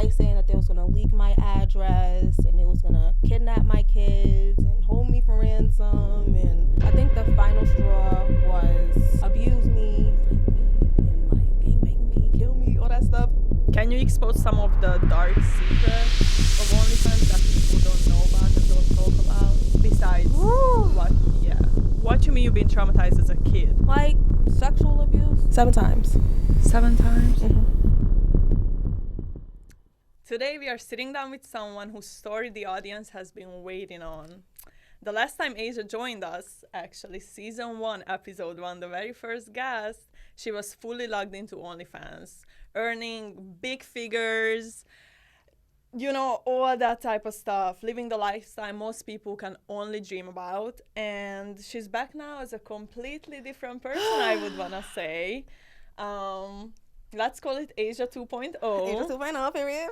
guy saying that they was gonna leak my address and they was gonna kidnap my kids and hold me for ransom. And I think the final straw was abuse me, rape me, and like gangbang me, kill me, all that stuff. Can you expose some of the dark secrets of OnlyFans that people don't know about and don't talk about? Besides what you mean you've been traumatized as a kid? Like sexual abuse 7 times. 7 times? Mm-hmm. Today we are sitting down with someone whose story the audience has been waiting on. The last time Asia joined us, actually season 1, episode 1, the very first guest, she was fully logged into OnlyFans, earning big figures, you know, all that type of stuff, living the lifestyle most people can only dream about. And she's back now as a completely different person, I would want to say. Let's call it Asia 2.0. Asia 2.0, period.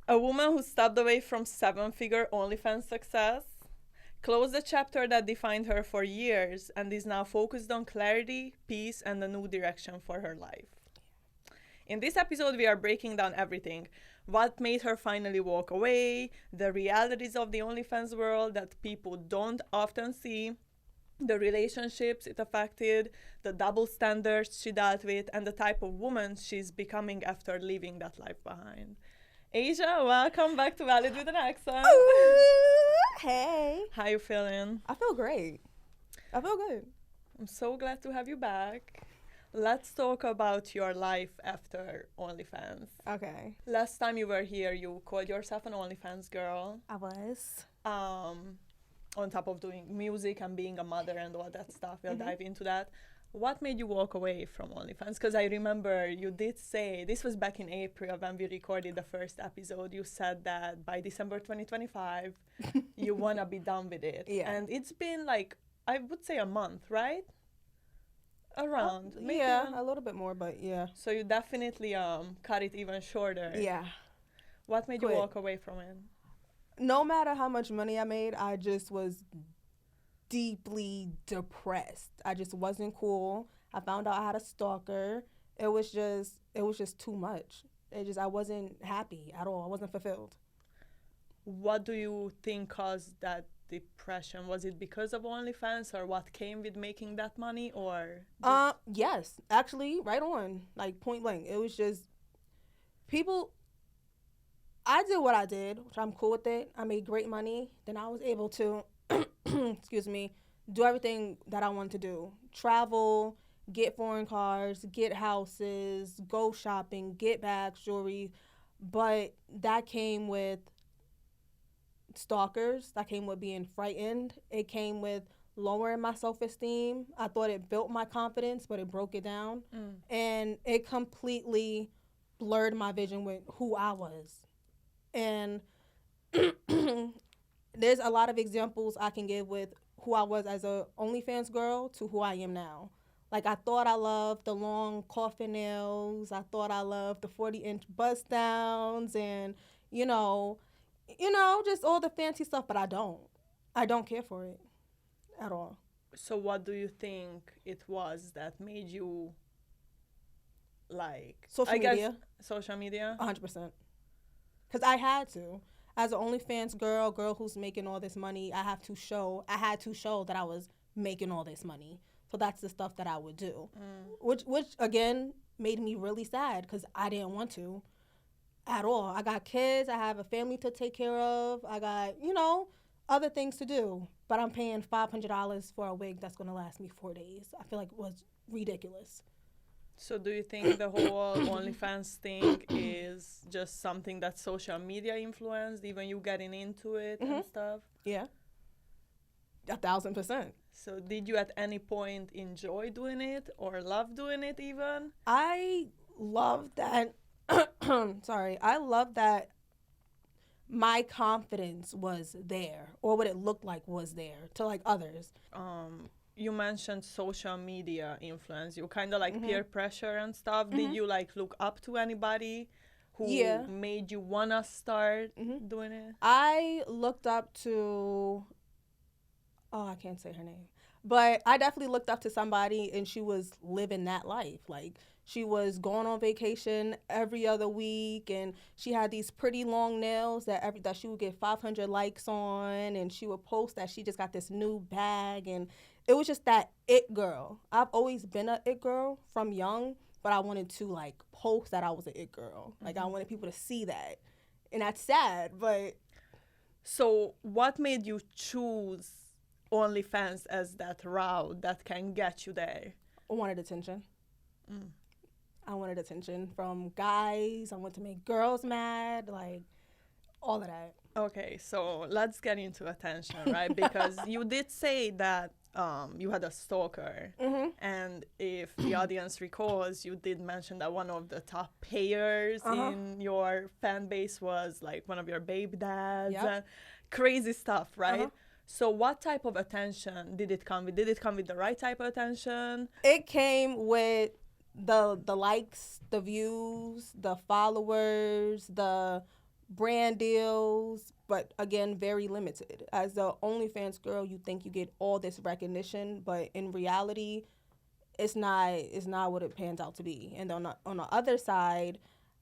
A woman who stepped away from 7-figure OnlyFans success, closed the chapter that defined her for years, and is now focused on clarity, peace, and a new direction for her life. In this episode, we are breaking down everything. What made her finally walk away, the realities of the OnlyFans world that people don't often see, the relationships it affected, the double standards she dealt with, and the type of woman she's becoming after leaving that life behind. Asia, welcome back to Valid with an Accent. Hey. How you feeling? I feel great. I feel good. I'm so glad to have you back. Let's talk about your life after OnlyFans. Okay. Last time you were here, you called yourself an OnlyFans girl. I was. On top of doing music and being a mother and all that stuff. We'll dive into that. What made you walk away from OnlyFans? Because I remember you did say, this was back in April when we recorded the first episode, you said that by December 2025, you want to be done with it. Yeah. And it's been like, I would say a month, right? Around. Yeah, a little bit more, but yeah. So you definitely cut it even shorter. Yeah. What made you walk away from it? No matter how much money I made, I just was deeply depressed. I just wasn't cool. I found out I had a stalker. It was just too much. I wasn't happy at all. I wasn't fulfilled. What do you think caused that depression? Was it because of OnlyFans, or what came with making that money, or? Yes, actually, right on, like point blank. It was just people. I did what I did, which I'm cool with it. I made great money. Then I was able to, excuse me, do everything that I wanted to do. Travel, get foreign cars, get houses, go shopping, get bags, jewelry. But that came with stalkers. That came with being frightened. It came with lowering my self-esteem. I thought it built my confidence, but it broke it down. And it completely blurred my vision with who I was. And there's a lot of examples I can give with who I was as a OnlyFans girl to who I am now. Like, I thought I loved the long coffin nails. I thought I loved the 40-inch bust downs and, you know, just all the fancy stuff, but I don't care for it at all. So what do you think it was that made you, like... Social media. Social media? 100%. Because I had to. As an OnlyFans girl who's making all this money, I had to show that I was making all this money. So that's the stuff that I would do. Which again, made me really sad because I didn't want to at all. I got kids. I have a family to take care of. I got, other things to do. But I'm paying $500 for a wig that's going to last me 4 days. I feel like it was ridiculous. So do you think the whole OnlyFans thing is just something that social media influenced, even you getting into it and stuff? Yeah. 1,000%. So did you at any point enjoy doing it or love doing it even? I love that. I love that my confidence was there, or what it looked like was there to like others. You mentioned social media influence. You kind of like peer pressure and stuff. Did you like look up to anybody who made you wanna start doing it? I looked up to, I can't say her name, But I definitely looked up to somebody, and she was living that life. Like, she was going on vacation every other week, and she had these pretty long nails that she would get 500 likes on, and she would post that she just got this new bag, and it was just that it girl. I've always been a it girl from young, but I wanted to, like, post that I was a it girl. Like, I wanted people to see that, and that's sad, but... So what made you choose OnlyFans as that route that can get you there? I wanted attention. I wanted attention from guys. I wanted to make girls mad, like, all of that. Okay, so let's get into attention, right? Because you did say that you had a stalker. And if the audience recalls, you did mention that one of the top payers in your fan base was, like, one of your baby dads and crazy stuff, right? So what type of attention did it come with? Did it come with the right type of attention? It came with the likes, the views, the followers, the brand deals, but again, very limited. As the OnlyFans girl, you think you get all this recognition, but in reality, it's not what it pans out to be. And on the other side,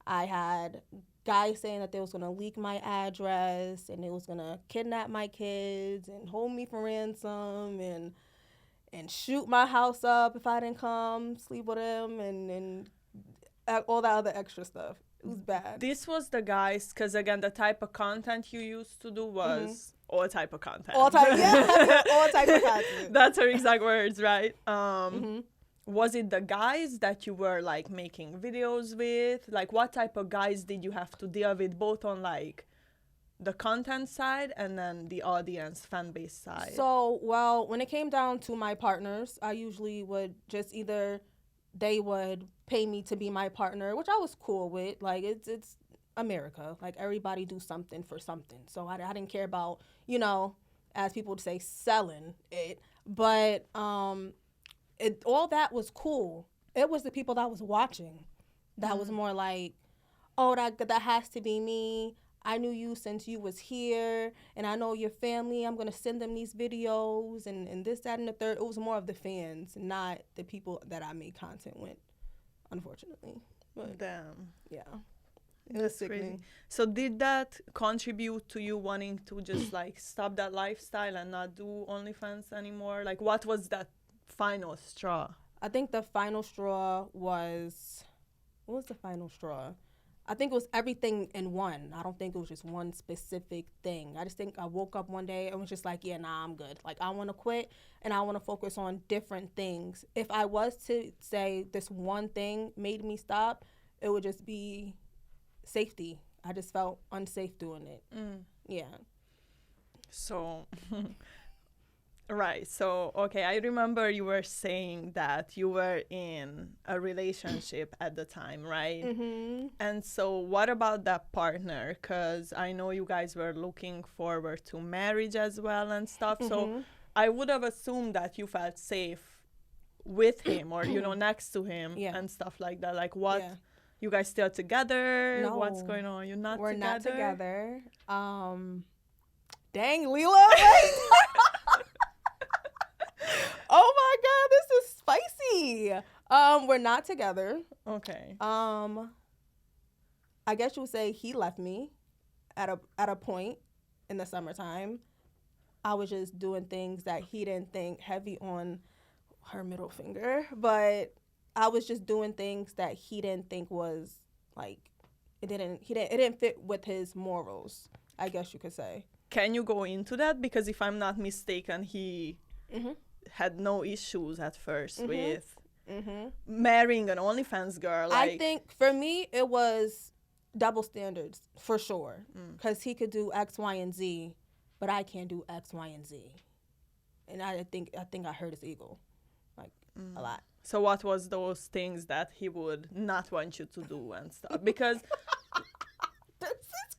I had guys saying that they was gonna leak my address, and they was gonna kidnap my kids and hold me for ransom, and shoot my house up if I didn't come sleep with them, and all that other extra stuff. It was bad. This was the guys, because again, the type of content you used to do was all type of content. All type, all type of content. That's her exact words, right? Was it the guys that you were, like, making videos with? Like, what type of guys did you have to deal with, both on, like, the content side and then the audience fan base side? So, well, when it came down to my partners, I usually would just either they would pay me to be my partner, which I was cool with. Like, it's America. Like, everybody do something for something. So I didn't care about, you know, as people would say, selling it. But all that was cool. It was the people that was watching that was more like, oh, that has to be me. I knew you since you was here, and I know your family. I'm going to send them these videos and this, that, and the third. It was more of the fans, not the people that I made content with, unfortunately. But, damn. Yeah. That's crazy. So did that contribute to you wanting to just, like, stop that lifestyle and not do OnlyFans anymore? Like, what was that final straw? I think the final straw was... What was the final straw? I think it was everything in one. I don't think it was just one specific thing. I just think I woke up one day and was just like, yeah, nah, I'm good. Like, I want to quit, and I want to focus on different things. If I was to say this one thing made me stop, it would just be safety. I just felt unsafe doing it. Yeah. So... Right. So, okay, I remember you were saying that you were in a relationship at the time, right? And so what about that partner? Because I know you guys were looking forward to marriage as well and stuff. So I would have assumed that you felt safe with him or, you know, next to him and stuff like that. Like, what? Yeah. You guys still together? No. What's going on? You're not We're together? We're not together. Dang, Lilla. Oh my God, this is spicy. We're not together. Okay. I guess you would say he left me at a point in the summertime. I was just doing things that he didn't think, heavy on her middle finger, but I was just doing things that he didn't think was, like, it didn't fit with his morals, I guess you could say. Can you go into that? Because if I'm not mistaken, he had no issues at first with marrying an OnlyFans girl. Like, I think for me it was double standards for sure, because he could do X, Y, and Z, but I can't do X, Y, and Z, and I think I hurt his ego, like, a lot. So what was those things that he would not want you to do and stuff? Because this is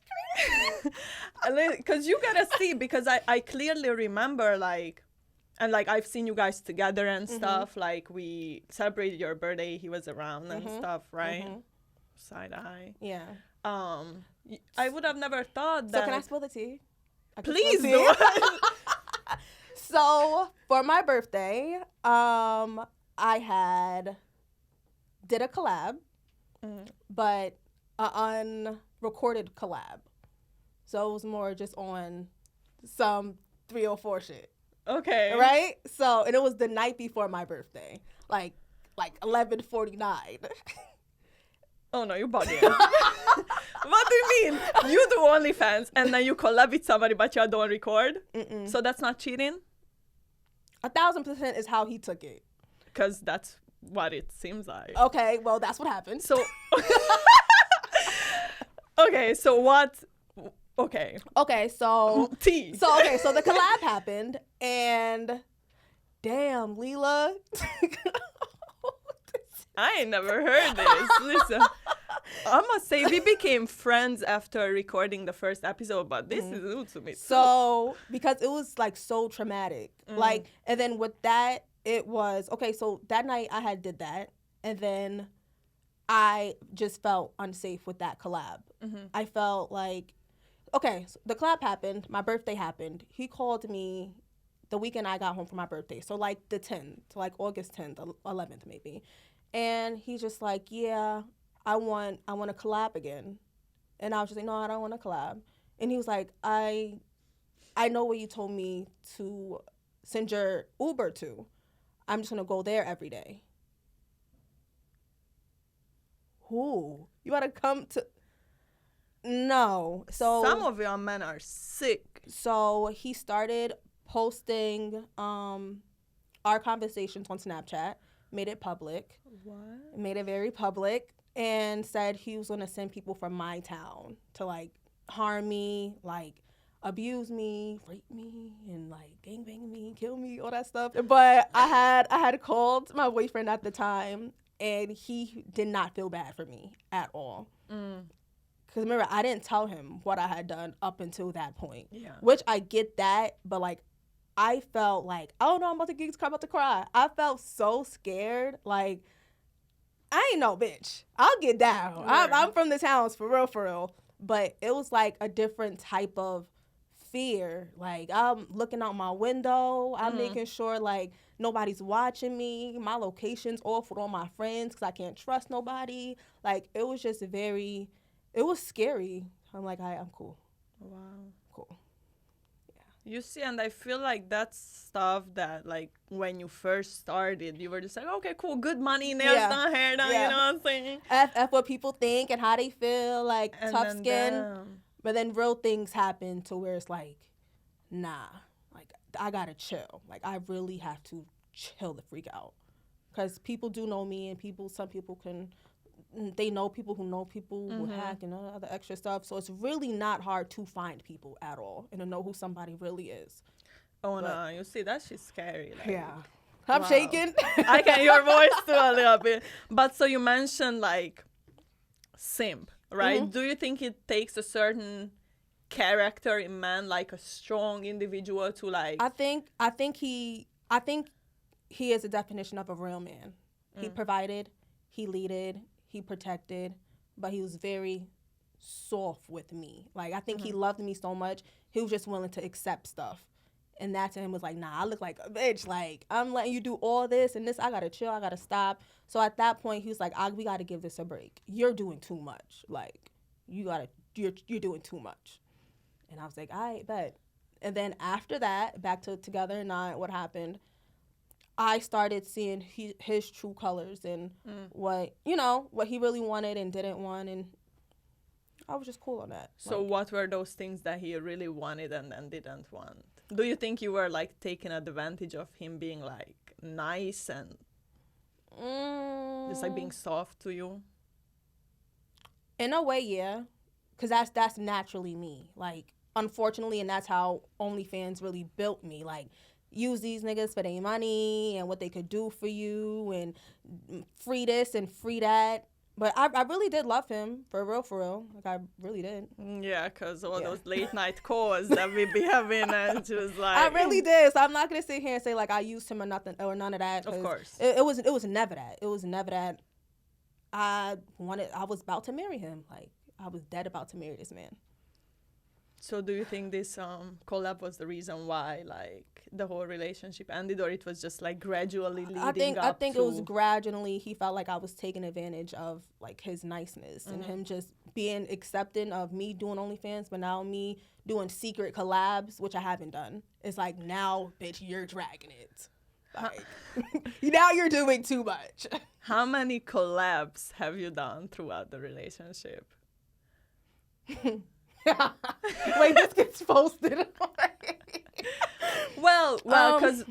crazy. Because you gotta see, because I clearly remember, like, and, like, I've seen you guys together and stuff. Like, we celebrated your birthday. He was around and stuff, right? Side eye. Yeah. I would have never thought that. So can I spill the tea? Please do. So for my birthday, I did a collab, but an unrecorded collab. So it was more just on some 304 shit. Okay. Right? So, and it was the night before my birthday, like 11:49. Oh no, you're bugging. What do you mean? You do OnlyFans and then you collab with somebody but you don't record? Mm-mm. So that's not cheating? 1,000% is how he took it. Because that's what it seems like. Okay, well, that's what happened. So, okay, so what? Okay. Okay, so Tea. so the collab happened, and damn, Lilla. I ain't never heard this. Listen, I must say we became friends after recording the first episode, but this is new to me. So because it was like so traumatic, like, and then with that, it was okay. So that night I had did that, and then I just felt unsafe with that collab. I felt like, okay, so the collab happened. My birthday happened. He called me the weekend I got home from my birthday. So like the 10th, like August 10th, 11th maybe. And he's just like, yeah, I want to collab again. And I was just like, no, I don't want to collab. And he was like, I know where you told me to send your Uber to. I'm just going to go there every day. Who? You got to come to... No. So some of your men are sick. So he started posting our conversations on Snapchat, made it public. What? Made it very public, and said he was gonna send people from my town to like harm me, like abuse me, rape me, and like gangbang me, kill me, all that stuff. But I had called my boyfriend at the time, and he did not feel bad for me at all. Because remember, I didn't tell him what I had done up until that point. Yeah. Which I get that, but like, I felt like, oh no, I'm about to cry. I felt so scared. Like, I ain't no bitch. I'll get down. Right. I'm from this house, for real. But it was like a different type of fear. Like, I'm looking out my window. I'm making sure like nobody's watching me. My location's off with all my friends because I can't trust nobody. Like, it was just very... It was scary. I'm like, I'm cool. Wow. Cool. Yeah. You see, and I feel like that's stuff that, like, when you first started, you were just like, okay, cool, good money, nails done, hair done, you know what I'm saying? F what people think and how they feel, like, and tough then skin. Damn. But then real things happen to where it's like, nah, like, I gotta chill. Like, I really have to chill the freak out. Because people do know me, and some people can... They know people who hack and other extra stuff. So it's really not hard to find people at all and to know who somebody really is. Oh, no. You see, that shit's scary. Like, yeah. I'm shaking. I can hear your voice too a little bit. But so you mentioned, like, simp, right? Do you think it takes a certain character in man, like a strong individual to, like... I think he is a definition of a real man. He provided, he leaded, he protected, but he was very soft with me. Like, I think he loved me so much, he was just willing to accept stuff. And that to him was like, nah, I look like a bitch. Like, I'm letting you do all this and this. I got to chill. I got to stop. So at that point, he was like, we got to give this a break. You're doing too much. Like, you're doing too much. And I was like, all right, bet. And then after that, back to Together or Not, what happened, I started seeing his true colors and what he really wanted and didn't want, and I was just cool on that. So what were those things that he really wanted and then didn't want? Do you think you were, like, taking advantage of him being, like, nice and just, like, being soft to you? In a way, yeah, because that's naturally me. Like, unfortunately, and that's how OnlyFans really built me. Like, use these niggas for their money and what they could do for you and free this and free that. But I really did love him, for real. Like, I really did. Yeah, because all those late night calls that we be having, and just like... I really did. So I'm not going to sit here and say, like, I used him or nothing, or none of that. Of course. It was never that. It was never that. I was about to marry him. Like, I was dead about to marry this man. So do you think this collab was the reason why like the whole relationship ended, or it was just like gradually leading up I think to... it was gradually. He felt like I was taking advantage of like his niceness and him just being accepting of me doing OnlyFans, but now me doing secret collabs, which I haven't done. It's like, now, bitch, you're dragging it. Like, now you're doing too much. How many collabs have you done throughout the relationship? Wait, this gets posted. Well, because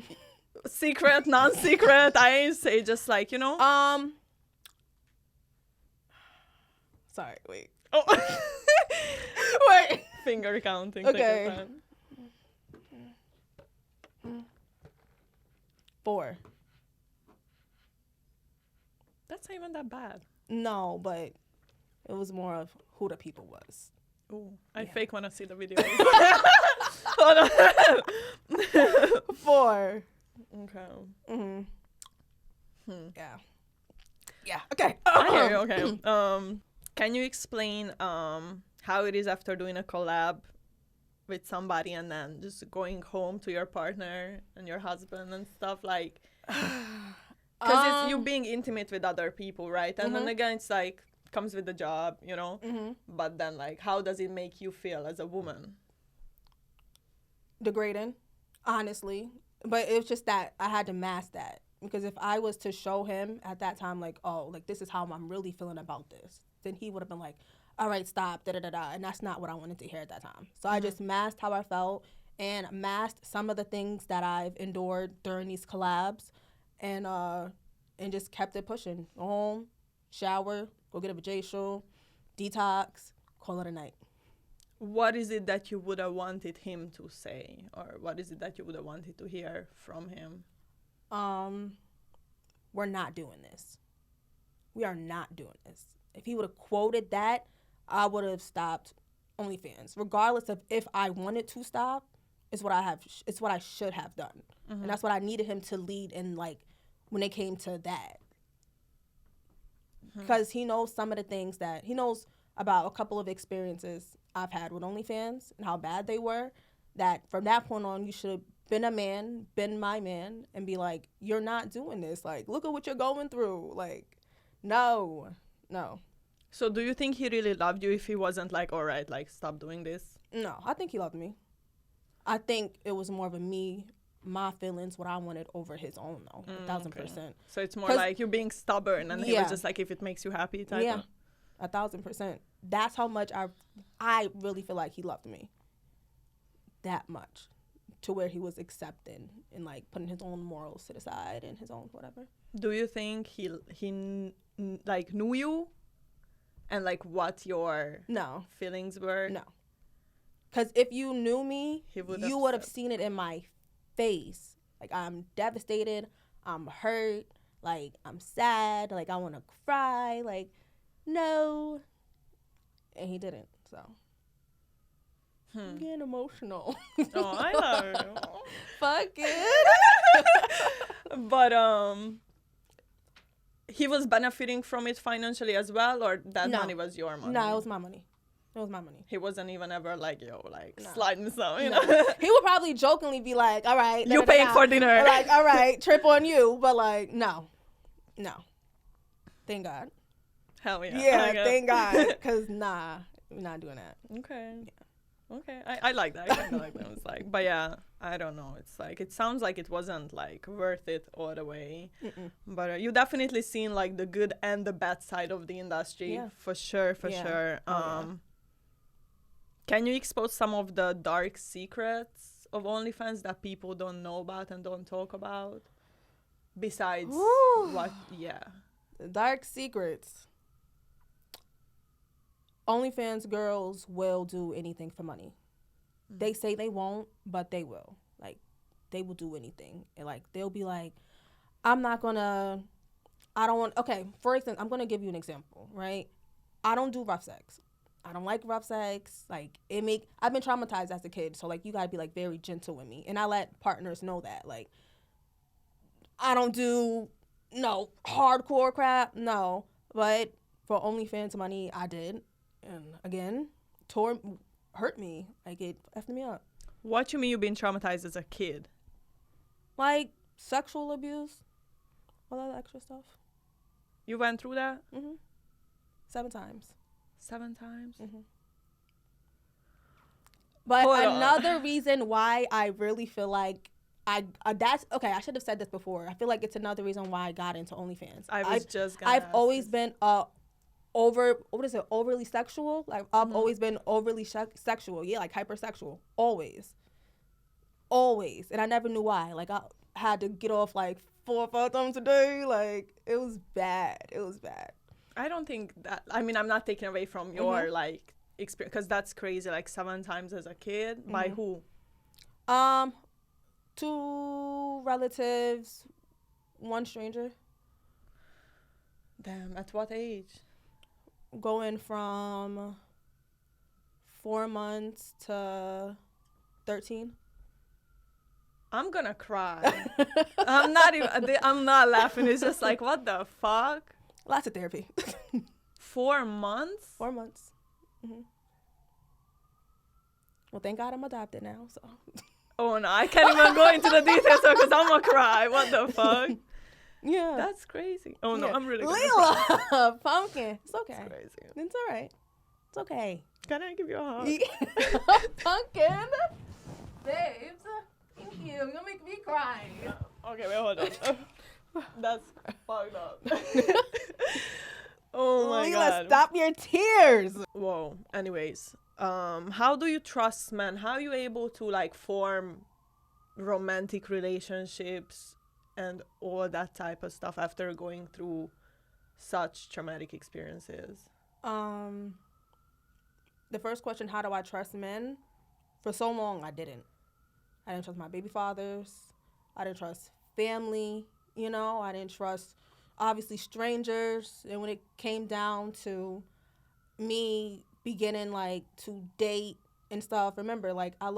secret, non-secret, I say just like, you know. Sorry, wait. Oh. Wait. Finger counting. Okay. Take your time. 4. That's not even that bad. No, but it was more of who the people was. Ooh, I Yeah. fake want to see the video. 4. Okay. Yeah. Yeah. Okay. I hear you. Okay. Can you explain how it is after doing a collab with somebody and then just going home to your partner and your husband and stuff, like, because it's you being intimate with other people, right? And then again, it's like comes with the job, you know. But then, like, how does it make you feel as a woman? Degrading, honestly. But it was just that I had to mask that, because if I was to show him at that time, like, oh, like, this is how I'm really feeling about this, then he would have been like, all right, stop, da-da-da-da. And that's not what I wanted to hear at that time. So I just masked how I felt and masked some of the things that I've endured during these collabs, and just kept it pushing. Go home, shower, go get a vajacial, detox, call it a night. What is it that you would have wanted him to say, or what is it that you would have wanted to hear from him? We're not doing this. We are not doing this. If he would have quoted that, I would have stopped OnlyFans. Regardless of if I wanted to stop, it's what I should have done. And that's what I needed him to lead in, like, when it came to that. Because he knows some of the things that, he knows about a couple of experiences I've had with OnlyFans and how bad they were, that from that point on, you should have been a man, been my man, and be like, you're not doing this. Like, look at what you're going through. Like, no. So do you think he really loved you if he wasn't like, all right, like, stop doing this? No, I think he loved me. I think it was more of a my feelings, what I wanted over his own, though. 1,000%. So it's more like you being stubborn, and he was just like, if it makes you happy, type Yeah, 1,000%. That's how much I really feel like he loved me. That much. To where he was accepting and, like, putting his own morals to the side and his own whatever. Do you think he like knew you and like what your feelings were? No. Because if you knew me, you would have seen it in my face. Like, I'm devastated. I'm hurt. Like, I'm sad. Like, I want to cry. Like, no. And he didn't, so. I'm getting emotional. Oh, I love you. Fuck it. But he was benefiting from it financially as well, or that money was your money? No, it was my money. It was my money. He wasn't even ever like, yo, like, sliding some, you know? He would probably jokingly be like, all right. You paying for dinner. Or like, all right, trip on you. But, like, no. Thank God. Hell yeah. Yeah, thank God. Because, we're not doing that. Okay. Yeah. Okay, I like that. I kind of like that. It's like, but yeah, I don't know. It's like, it sounds like it wasn't like worth it all the way. But you definitely seen like the good and the bad side of the industry, for sure. Can you expose some of the dark secrets of OnlyFans that people don't know about and don't talk about? Besides what? Yeah, the dark secrets. OnlyFans girls will do anything for money. They say they won't, but they will. Like, they will do anything. And, like, they'll be like, okay, for instance, I'm going to give you an example, right? I don't do rough sex. I don't like rough sex. Like, I've been traumatized as a kid, so, like, you got to be, like, very gentle with me. And I let partners know that. Like, I don't do, hardcore crap, no. But for OnlyFans money, I did. And again, hurt me. Like, it effed me up. What you mean you've been traumatized as a kid? Like, sexual abuse. All that extra stuff. You went through that? 7 times. 7 times? But Hold another on. reason why I really feel like that's okay. I should have said this before. I feel like it's another reason why I got into OnlyFans. I've always been overly sexual. Like I've always been overly sexual. Yeah, like hypersexual. Always. And I never knew why. Like I had to get off like 4 or 5 times a day. Like it was bad. I don't think that. I mean, I'm not taking away from your like experience because that's crazy. Like 7 times as a kid. By who? 2 relatives, 1 stranger. Damn, at what age? Going from 4 months to 13. I'm gonna cry. I'm not laughing. It's just like, what the fuck? Lots of therapy. 4 months? 4 months. Well, thank God I'm adopted now, so. Oh no, I can't even go into the details because I'm gonna cry. What the fuck? Yeah. That's crazy. Oh no, I'm really gonna Lilla, pumpkin. It's okay. It's crazy. It's all right. It's okay. Can I give you a hug? Pumpkin. Babes. Thank you. You're gonna make me cry. Okay, wait, hold on. That's fucked up. Oh my Lilla, God. stop your tears. Whoa. Anyways, how do you trust men? How are you able to like form romantic relationships and all that type of stuff after going through such traumatic experiences? The first question, how do I trust men? For so long, I didn't trust my baby fathers. I didn't trust family, I didn't trust, obviously, strangers. And when it came down to me beginning, like, to date and stuff, remember, like, I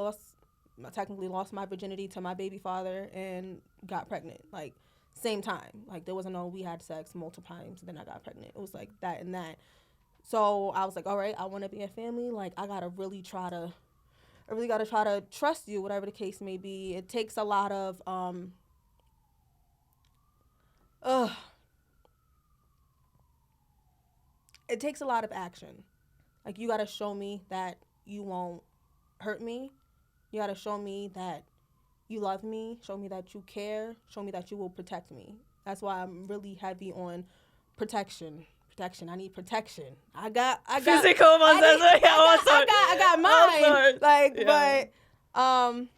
technically lost my virginity to my baby father and got pregnant, like, same time. Like, there wasn't no we had sex multiple times, then I got pregnant. It was, like, that and that. So I was like, all right, I want to be a family. Like, I really got to try to trust you, whatever the case may be. It takes a lot of, it takes a lot of action. Like, you got to show me that you won't hurt me. You got to show me that you love me. Show me that you care. Show me that you will protect me. That's why I'm really heavy on protection. I need protection. I got physical ones. I got mine. Like, yeah. But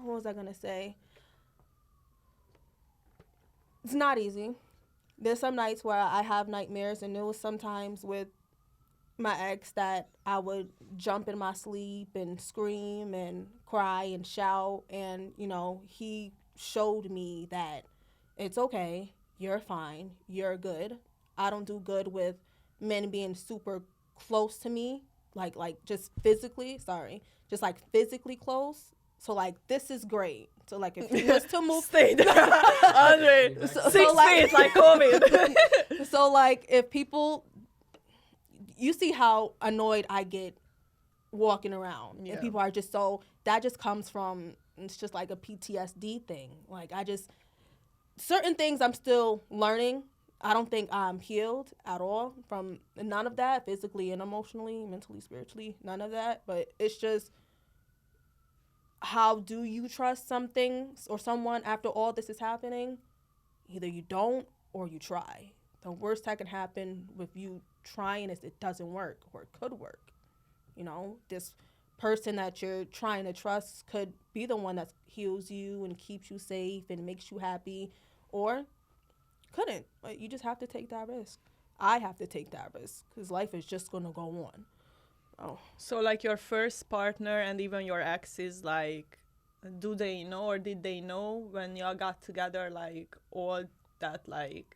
what was I gonna say? It's not easy. There's some nights where I have nightmares, and there was sometimes with my ex that I would jump in my sleep and scream and cry and shout, and he showed me that it's okay, you're fine, you're good. I don't do good with men being super close to me, like just physically close. So like this is great. So like if he was to move, stay there. Andre, 6 feet like COVID. So like if people, you see how annoyed I get walking around, and people are just that just comes from, it's just like a PTSD thing. Like certain things I'm still learning. I don't think I'm healed at all from none of that, physically and emotionally, mentally, spiritually, none of that. But it's just, how do you trust something or someone after all this is happening? Either you don't or you try. The worst that can happen with you trying is it doesn't work, or it could work. This person that you're trying to trust could be the one that heals you and keeps you safe and makes you happy, or couldn't. Like, you just have to take that risk. I have to take that risk because life is just going to go on. Oh. So, like, your first partner and even your exes, like, do they know or did they know when y'all got together, like, all that, like,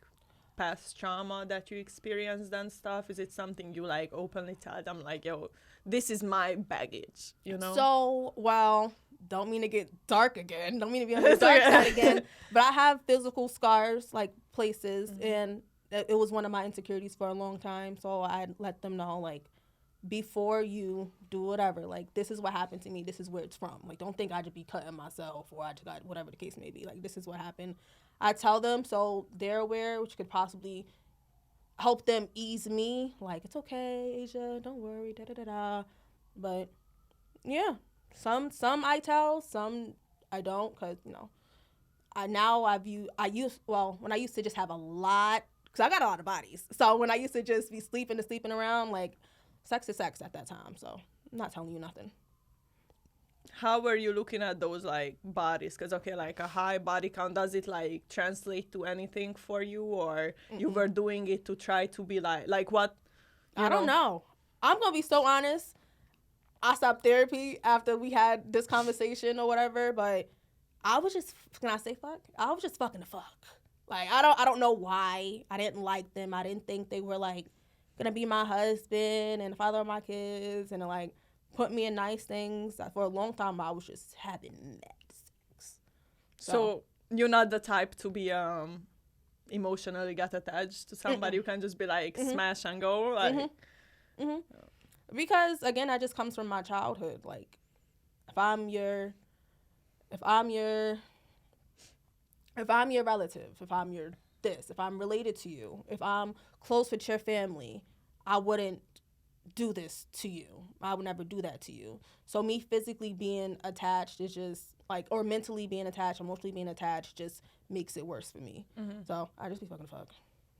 past trauma that you experienced and stuff? Is it something you, like, openly tell them, like, yo, this is my baggage, So, well, don't mean to get dark again. Don't mean to be on the dark side again. But I have physical scars, like, places, and it was one of my insecurities for a long time. So I let them know, like, before you do whatever. Like, this is what happened to me. This is where it's from. Like, don't think I just be cutting myself or I just got whatever the case may be. Like, this is what happened. I tell them so they're aware, which could possibly help them ease me. Like, it's okay, Asia, don't worry, da-da-da-da. But, yeah, some I tell, some I don't, because, you know, when I used to just have a lot, because I got a lot of bodies. So when I used to just be sleeping around, like, sex is sex at that time. So I'm not telling you nothing. How were you looking at those, like, bodies? Because, okay, like, a high body count, does it, like, translate to anything for you? Or you were doing it to try to be, like what? I don't know. I'm going to be so honest. I stopped therapy after we had this conversation or whatever, but I was just, can I say fuck? I was just fucking the fuck. Like, I don't know why. I didn't like them. I didn't think they were, like, going to be my husband and the father of my kids and, like, put me in nice things. For a long time, I was just having mad sex. So you're not the type to be emotionally get attached to somebody who can just be like smash and go, like. Because again, that just comes from my childhood. Like, if I'm your relative, if I'm your this, if I'm related to you, if I'm close with your family, I wouldn't do this to you. I would never do that to you. So me physically being attached is just like, or mentally being attached, emotionally being attached just makes it worse for me. So I just be fucking fuck.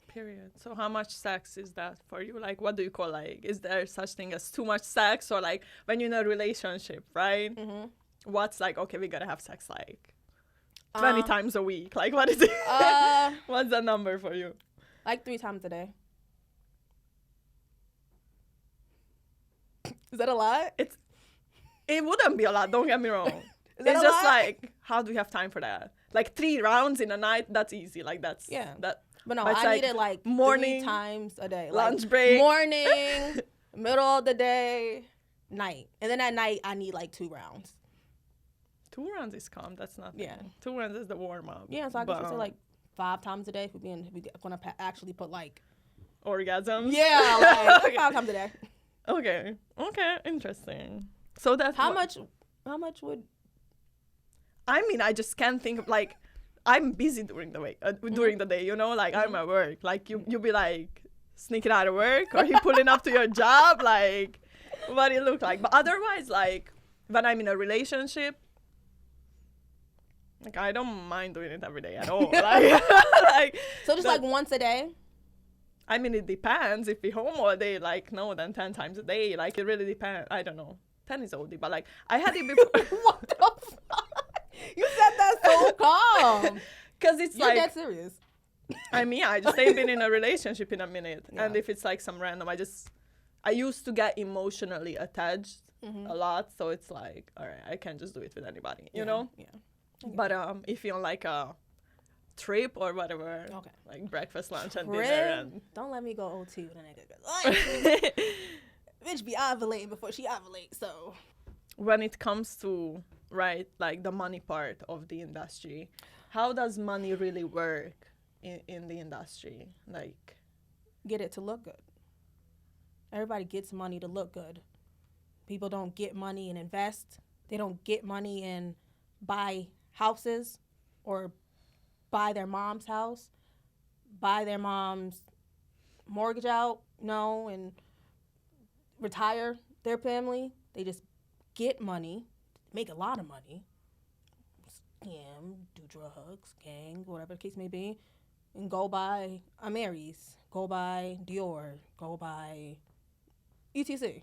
Period. So how much sex is that for you? Like, what do you call, like, is there such thing as too much sex? Or like when you're in a relationship, right? What's like, okay, we gotta have sex like 20 times a week. Like, what is it? What's the number for you? Like 3 times a day. Is that a lot? It wouldn't be a lot, don't get me wrong. Is that it's a just lot? like, how do we have time for that? Like 3 rounds in a night, that's easy. Like that's that. But no, but I need it like morning, 3 times a day. Lunch like break. Morning, middle of the day, night. And then at night, I need like 2 rounds. 2 rounds is calm. That's nothing. Yeah. 2 rounds is the warm up. Yeah, so I guess say like 5 times a day if we're going to actually put like... orgasms? Yeah, like 5 times a day. Okay, interesting. So that's... How much would... I mean, I just can't think of, like... I'm busy during the week, during the day, you know, like I'm at work. Like you be like sneaking out of work or you pulling up to your job, like what do you look like? But otherwise, like when I'm in a relationship, like I don't mind doing it every day at all. Like so just like once a day. I mean, it depends. If we're home all day, like no, then 10 times a day. Like it really depends. I don't know. 10 is oldie, but like I had it before. What the fuck? You said that so calm. Because it's You're like... dead serious. I mean, I just ain't been in a relationship in a minute. Yeah. And if it's like some random, I used to get emotionally attached a lot. So it's like, all right, I can't just do it with anybody, you know? Yeah. But if you're on like a trip or whatever, like breakfast, lunch, and dinner. And don't let me go OT with a nigga. Bitch be ovulating before she ovulates, so... When it comes to, right, like the money part of the industry, how does money really work in the industry? Like, get it to look good. Everybody gets money to look good. People don't get money and invest. They don't get money and buy houses or buy their mom's house, buy their mom's mortgage out, and retire their family. They just get money, make a lot of money, scam, do drugs, gang, whatever the case may be, and go buy a Mary's, go buy Dior, go buy etc.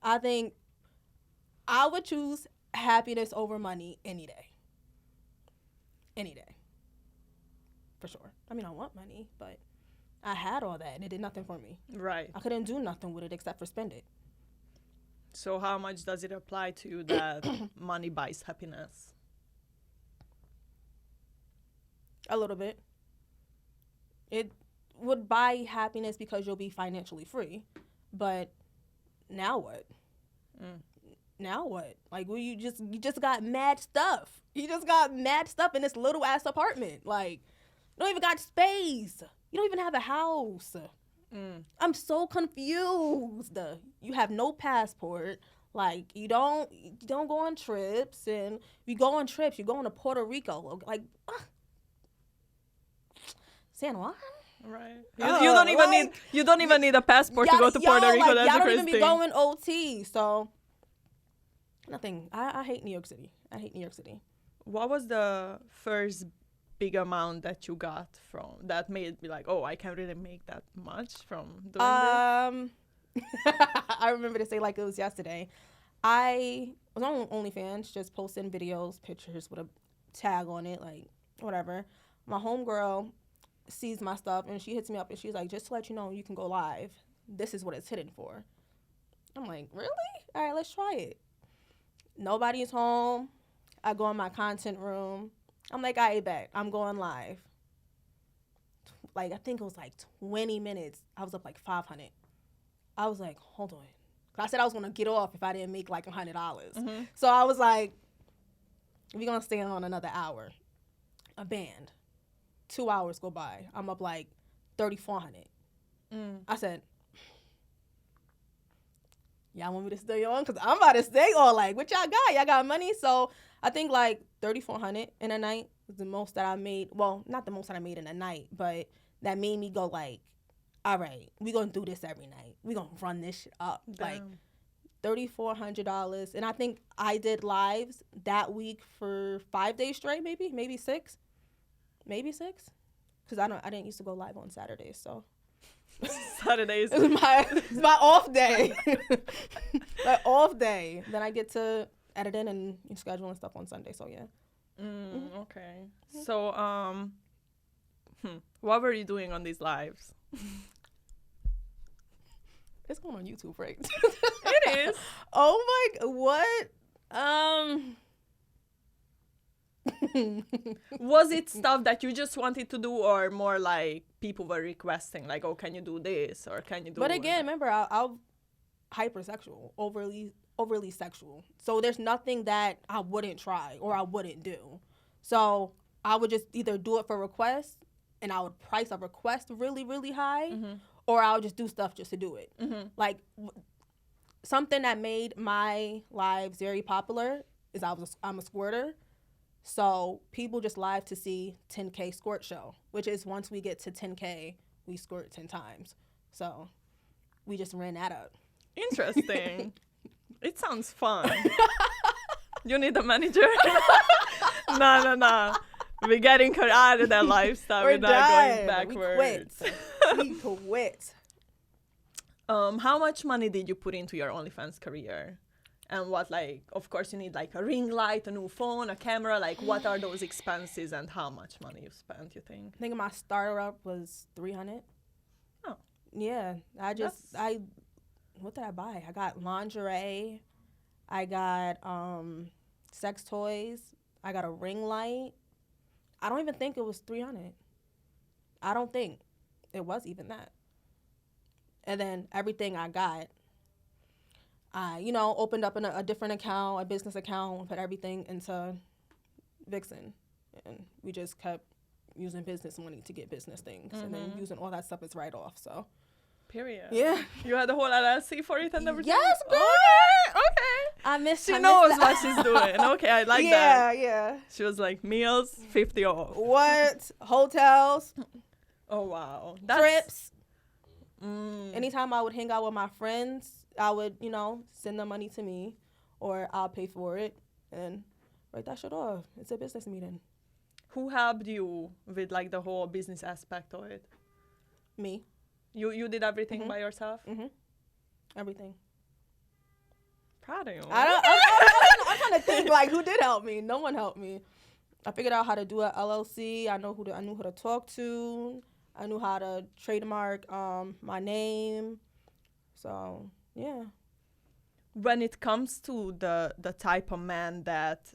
I think I would choose happiness over money any day. Any day. For sure. I mean, I want money, but I had all that and it did nothing for me. Right. I couldn't do nothing with it except for spend it. So how much does it apply to you that money buys happiness? A little bit. It would buy happiness because you'll be financially free. But now what? Now what? Like, well, you just got mad stuff. You just got mad stuff in this little ass apartment. Like, you don't even got space. You don't even have a house. I'm so confused. You have no passport. Like, you don't go on trips. And if you go on trips, you're going to Puerto Rico. Like, San Juan? Right. You don't even need a passport to go to Puerto Rico. Like, That's y'all the don't even crazy be thing. going OT. So, nothing. I hate New York City. What was the first big amount that you got from that made me like, oh, I can't really make that much from doing this? I remember to say like it was yesterday. I was on OnlyFans, just posting videos, pictures with a tag on it, like whatever. My homegirl sees my stuff and she hits me up and she's like, just to let you know, you can go live. This is what it's hidden for. I'm like, really? All right, let's try it. Nobody's home. I go in my content room. I'm like, I bet I'm going live. Like, I think it was like 20 minutes. I was up like 500. I was like, hold on. I said I was going to get off if I didn't make like $100. Mm-hmm. So I was like, we're going to stay on another hour. A band. 2 hours go by. I'm up like 3,400. I said, y'all want me to stay on? Because I'm about to stay on. Like, what y'all got? Y'all got money? So I think like 3,400 in a night was the most that I made. Well, not the most that I made in a night, but that made me go like, all right, we going to do this every night. We going to run this shit up. Damn. Like $3,400. And I think I did lives that week for 5 days straight, maybe 6. Maybe 6. Because I didn't used to go live on Saturdays, so. Saturdays. It's my off day. My off day. Then I get to editing and scheduling stuff on Sunday, so yeah. Okay. So, what were you doing on these lives? It's going on YouTube, right? It is. Oh my, what? Was it stuff that you just wanted to do, or more like people were requesting, like, oh, can you do this, or can you do? But again, remember, I'm hypersexual, overly sexual. So there's nothing that I wouldn't try or I wouldn't do. So I would just either do it for requests, and I would price a request really, really high, or I would just do stuff just to do it. Like something that made my lives very popular is I'm a squirter. So people just live to see 10K squirt show, which is once we get to 10K, we squirt 10 times. So we just ran that up. Interesting. It sounds fun. You need a manager? No. We're getting her out of that lifestyle. We're not going backwards. We quit. How much money did you put into your OnlyFans career? And what, like, of course, you need like a ring light, a new phone, a camera. Like, what are those expenses and how much money you spent, you think? I think my starter up was $300. Oh. Yeah. What did I buy? I got lingerie. I got sex toys. I got a ring light. I don't even think it was $300. I don't think it was even that. And then everything I got, I, opened up a different account, a business account, put everything into Vixen. And we just kept using business money to get business things. And then using all that stuff as write-off, so. Period. Yeah. You had a whole LLC for it and everything? Yes, girl. Okay. She knows what she's doing. Okay, I like that. Yeah. She was like, meals, 50 off. What? Hotels. Oh, wow. Trips. Anytime I would hang out with my friends, I would, send the money to me, or I'll pay for it and write that shit off. It's a business meeting. Who helped you with like the whole business aspect of it? Me. You did everything by yourself? Everything. Proud of you. I'm trying to think like who did help me. No one helped me. I figured out how to do an LLC. I knew who to talk to. I knew how to trademark my name. So yeah. When it comes to the type of man that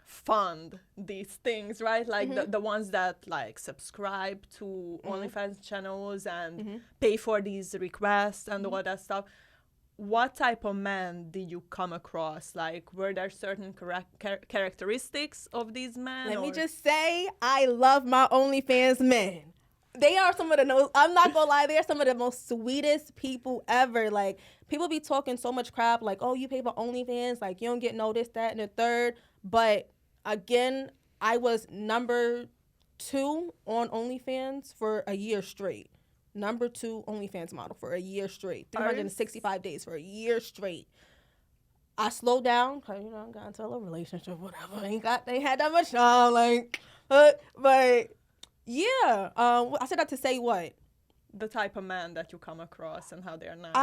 fund these things, right? Like the ones that like subscribe to OnlyFans channels and pay for these requests and all that stuff. What type of men did you come across? Like, were there certain characteristics of these men? Let me just say, I love my OnlyFans men. They are some of the most, I'm not gonna lie, they're some of the most sweetest people ever. Like, people be talking so much crap, like, oh, you pay for OnlyFans, like, you don't get no this, that, and the third. But again, I was number 2 on OnlyFans for a year straight. Number 2 OnlyFans model for a year straight. 365 days for a year straight. I slowed down because, I got into a little relationship, whatever. They had that much time, like, but yeah. I said that to say what? The type of man that you come across and how they are now.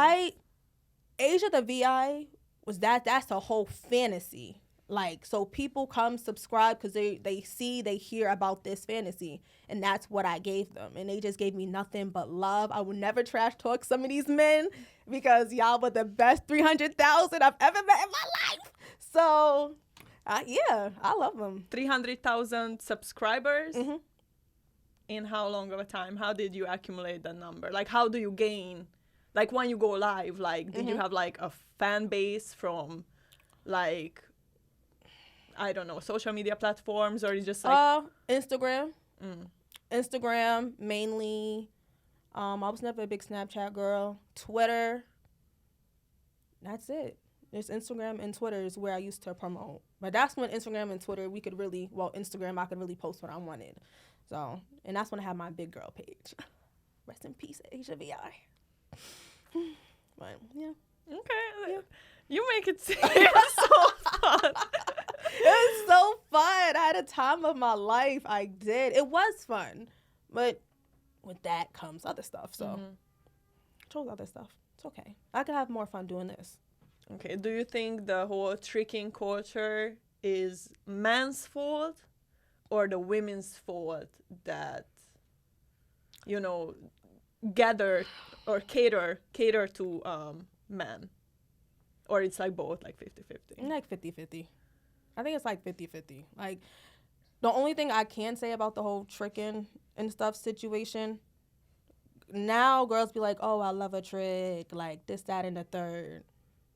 Asia the VI was that's the whole fantasy. Like, so people come subscribe because they hear about this fantasy, and that's what I gave them. And they just gave me nothing but love. I would never trash talk some of these men because y'all were the best 300,000 I've ever met in my life. So, yeah, I love them. 300,000 subscribers? Mm-hmm. In how long of a time? How did you accumulate that number? Like, how do you gain? Like, when you go live, like, did you have, like, a fan base from, like, I don't know, social media platforms, or is just like Instagram. Instagram mainly. I was never a big Snapchat girl. Twitter. That's it. It's Instagram and Twitter is where I used to promote. But that's when Instagram and Twitter Instagram I could really post what I wanted. So, and that's when I had my big girl page. Rest in peace, Asia VI. But yeah. Okay. Yeah. You make it seem so fun. It was so fun. I had a time of my life. I did. It was fun. But with that comes other stuff. So I chose other stuff. It's okay. I could have more fun doing this. Okay. Do you think the whole tricking culture is men's fault or the women's fault that, gather or cater to men? Or it's like both, like 50-50? Like 50-50. I think it's like 50-50. Like, the only thing I can say about the whole tricking and stuff situation, now girls be like, oh, I love a trick, like this, that, and the third.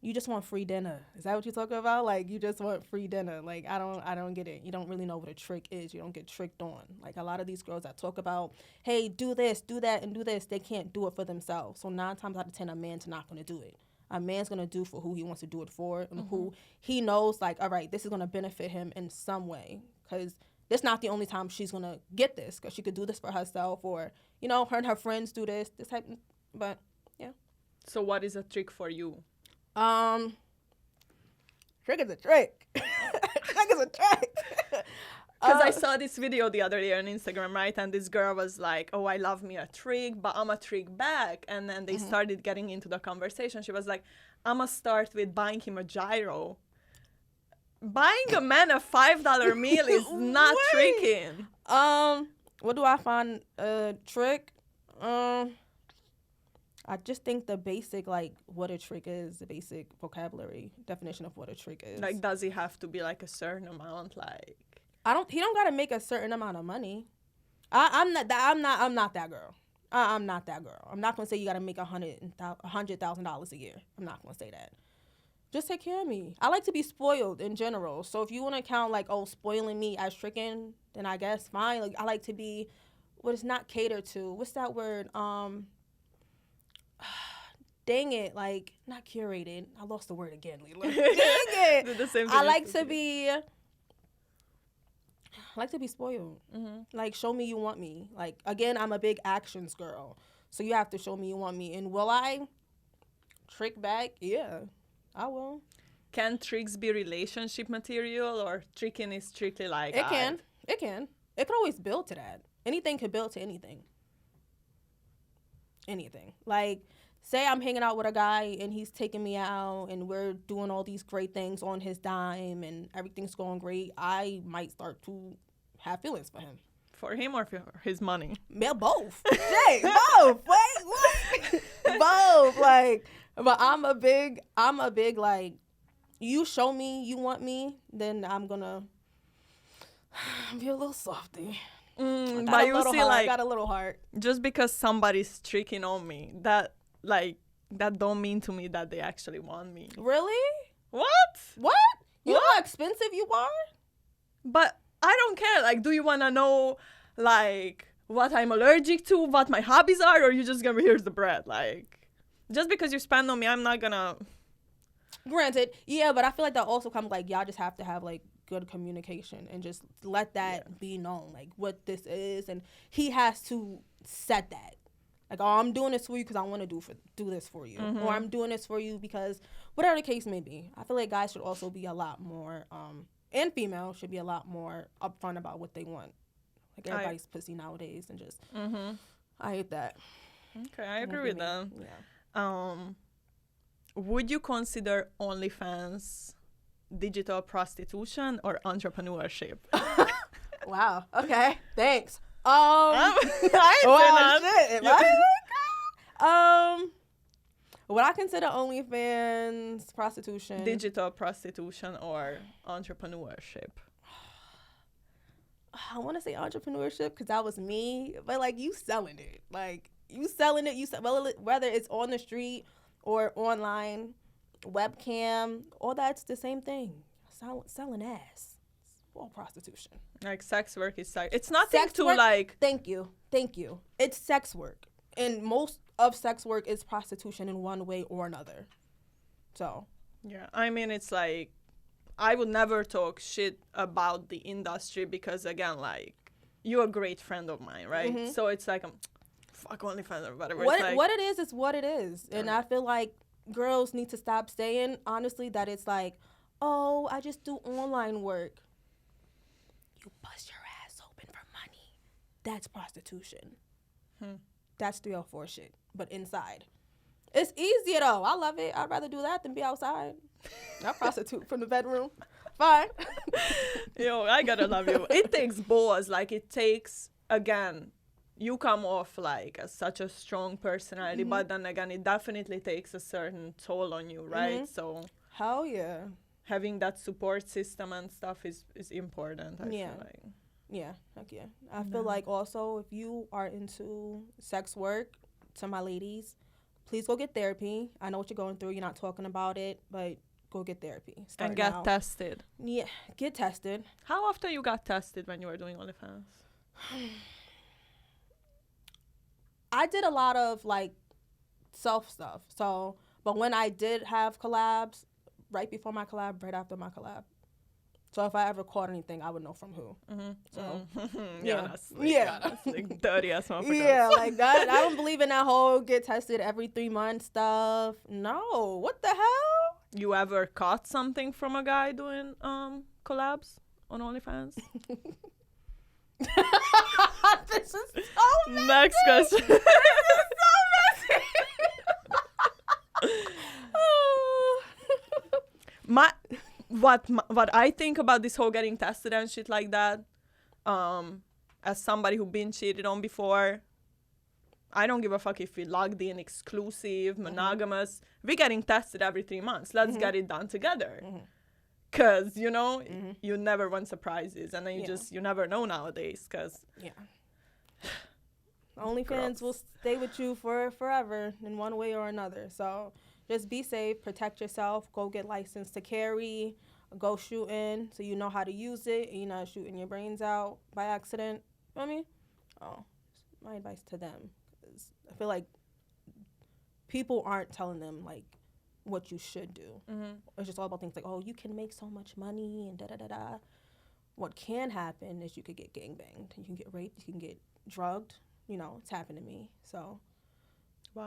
You just want free dinner. Is that what you're talking about? Like, you just want free dinner. Like, I don't get it. You don't really know what a trick is. You don't get tricked on. Like, a lot of these girls that talk about, hey, do this, do that, and do this, they can't do it for themselves. So 9 times out of 10, a man's not going to do it. A man's going to do for who he wants to do it for and who he knows, like, all right, this is going to benefit him in some way. Because this not the only time she's going to get this, because she could do this for herself, or, her and her friends do this type. But, yeah. So what is a trick for you? Trick is a trick. Trick is a trick. Because I saw this video the other day on Instagram, right? And this girl was like, oh, I love me a trick, but I'm a trick back. And then they started getting into the conversation. She was like, I'm going to start with buying him a gyro. Buying a man a $5 meal is not tricking. What do I find a trick? I just think the basic, like, what a trick is, the basic vocabulary definition of what a trick is. Like, does it have to be, like, a certain amount, like... He don't got to make a certain amount of money. I'm not that girl. I'm not that girl. I'm not going to say you got to make $100,000 a year. I'm not going to say that. Just take care of me. I like to be spoiled in general. So if you want to count, like, oh, spoiling me as tricking, then I guess fine. Like, I like to be what is not catered to. What's that word? Dang it, like, not curated. I lost the word again, Lila. Dang it. The same thing I like to be spoiled. Like, show me you want me. Like, again, I'm a big actions girl. So you have to show me you want me. And will I trick back? Yeah, I will. Can tricks be relationship material, or tricking is strictly like... It can. It could always build to that. Anything could build to anything. Anything. Like, say I'm hanging out with a guy and he's taking me out and we're doing all these great things on his dime and everything's going great. I might start to have feelings for him. For him or for his money? Yeah, both. Jay, both. Wait, what? Both. Like, but I'm a big, like, you show me you want me, then I'm gonna be a little softy. But you see, like, I got a little heart. Just because somebody's tricking on me, that don't mean to me that they actually want me. Really? What? You know how expensive you are? But I don't care. Like, do you want to know, like, what I'm allergic to, what my hobbies are, or you just gonna here's the bread. Like, just because you spend on me, I'm not gonna. Granted, yeah, but I feel like that also comes like y'all just have to have like good communication and just let that be known, like what this is, and he has to set that. Like, oh, I'm doing this for you because I want to do this for you, or I'm doing this for you because whatever the case may be. I feel like guys should also be a lot more, and females should be a lot more upfront about what they want. Like everybody's pussy nowadays, and just I hate that. Okay, I agree with that. Yeah. Would you consider OnlyFans digital prostitution or entrepreneurship? Wow. Okay. Thanks. I Shit. Would I consider OnlyFans prostitution? Digital prostitution or entrepreneurship? I want to say entrepreneurship because that was me, but like you selling it, whether it's on the street or online, webcam, all that's the same thing. Selling ass. It's all prostitution. Like sex work is sex. It's nothing sex to work, like. Thank you. It's sex work, and most of sex work is prostitution in one way or another. So. Yeah, I mean, it's like, I would never talk shit about the industry because, again, like, you're a great friend of mine, right? Mm-hmm. So it's like, fuck OnlyFans or whatever. What it is what it is. And I feel like girls need to stop saying, honestly, that it's like, oh, I just do online work. You bust your ass open for money. That's prostitution. That's 304 shit, but inside. It's easier, though. I love it. I'd rather do that than be outside. I prostitute from the bedroom. Fine. Yo, I gotta love you. It takes balls. Like, it takes, again, you come off like as such a strong personality, but then again, it definitely takes a certain toll on you, right? So hell yeah, having that support system and stuff is important. I feel like. Yeah, heck yeah. I feel like also if you are into sex work, to my ladies, please go get therapy. I know what you're going through. You're not talking about it, but go get therapy. And get tested. Yeah, get tested. How often you got tested when you were doing OnlyFans? I did a lot of like self stuff. So, but when I did have collabs, right before my collab, right after my collab. So if I ever caught anything, I would know from who. So honestly, dirty ass motherfucker. Yeah, like that. I don't believe in that whole get tested every 3 months stuff. No, what the hell? You ever caught something from a guy doing collabs on OnlyFans? This is so messy. Next question. This is so messy. What I think about this whole getting tested and shit like that, as somebody who been cheated on before, I don't give a fuck if we logged in, exclusive, monogamous. We're getting tested every 3 months. Let's get it done together. Because, you know, you never want surprises. And then you never know nowadays. Because OnlyFans will stay with you for forever in one way or another. So just be safe, protect yourself, go get licensed to carry, go shooting so you know how to use it and you're not shooting your brains out by accident. You know what I mean? Oh, my advice to them is I feel like people aren't telling them like what you should do. It's just all about things like, oh, you can make so much money and da-da-da-da. What can happen is you could get gangbanged, you can get raped, you can get drugged. You know, it's happened to me. So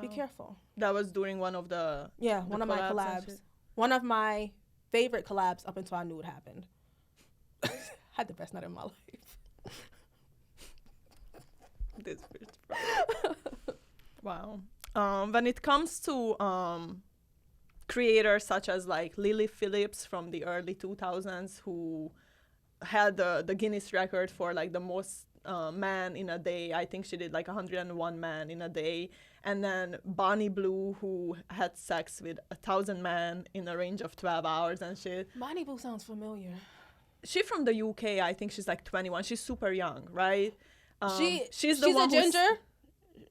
be careful. That was during one of the one of my collabs. One of my favorite collabs up until I knew it happened. Had the best night of my life. This bitch. Wow. When it comes to creators such as like Lily Phillips from the early 2000s who had the Guinness record for like the most man in a day. I think she did like 101 men in a day. And then Bonnie Blue, who had sex with 1,000 men in a range of 12 hours and shit. Bonnie Blue sounds familiar. She's from the UK. I think she's like 21. She's super young, right? She's the one a ginger?